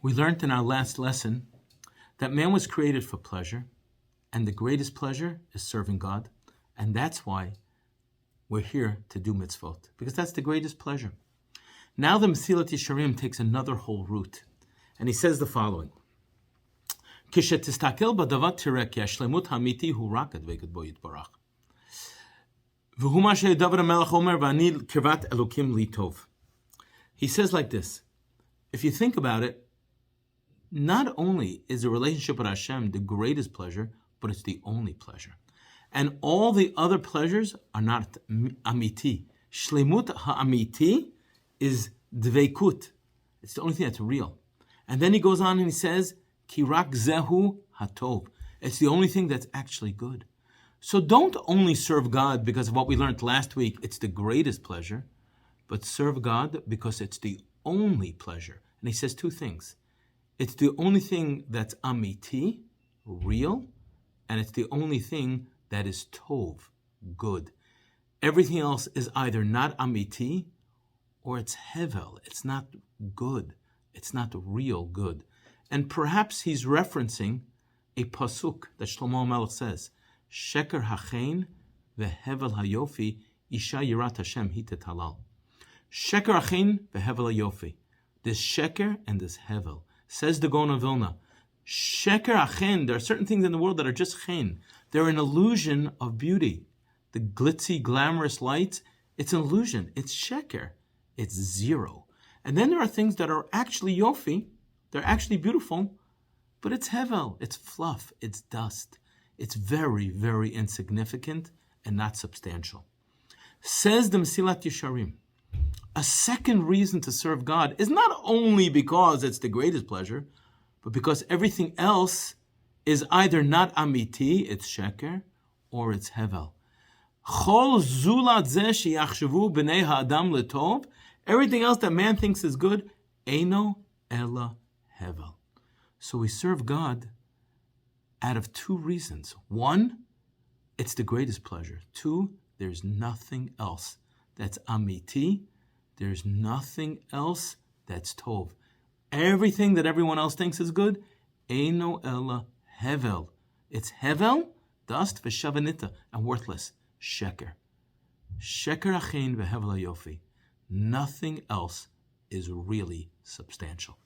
We learned in our last lesson that man was created for pleasure, and the greatest pleasure is serving God, and that's why we're here to do mitzvot, because that's the greatest pleasure. Now the Mesilat Yesharim takes another whole route, and he says the following. כשתסתכל בדבר תראה כי השלמות האמיתי הוא רק הדבקות בו יתברך. והוא מה שדוד המלך אומר, ואני קרבת אלוקים לי טוב. He says like this, if you think about it, not only is the relationship with Hashem the greatest pleasure, but it's the only pleasure. And all the other pleasures are not amiti. Shlemut ha'amiti is dveikut. It's the only thing that's real. And then he goes on and he says, Ki rak zehu hatov. It's the only thing that's actually good. So don't only serve God because of what we learned last week, it's the greatest pleasure, but serve God because it's the only pleasure. And he says two things. It's the only thing that's amiti, real, and it's the only thing that is tov, good. Everything else is either not amiti or it's hevel. It's not good. It's not real good. And perhaps he's referencing a pasuk that Shlomo HaMelech says, Sheker hachein vehevel hayofi isha yirat Hashem hitet halal. Sheker hachein vehevel hayofi. This sheker and this hevel. Says the Gaon of Vilna, sheker hachein, there are certain things in the world that are just chen. They're an illusion of beauty. The glitzy, glamorous lights, it's an illusion. It's sheker. It's zero. And then there are things that are actually yofi. They're actually beautiful, but it's hevel, it's fluff, it's dust. It's very, very insignificant and not substantial. Says the Mesilat Yesharim, a second reason to serve God is not only because it's the greatest pleasure, but because everything else is either not amiti, it's sheker, or it's hevel. Chol zulat zeh sheyachshavu b'nei ha'adam letov, everything else that man thinks is good, eino ela hevel. So we serve God out of two reasons. One, it's the greatest pleasure. Two, there's nothing else that's amiti. There's nothing else that's tov. Everything that everyone else thinks is good, eino ela hevel. It's hevel, dust, v'shavanita, and worthless. Sheker. Sheker achein v'hevel hayofi. Nothing else is really substantial.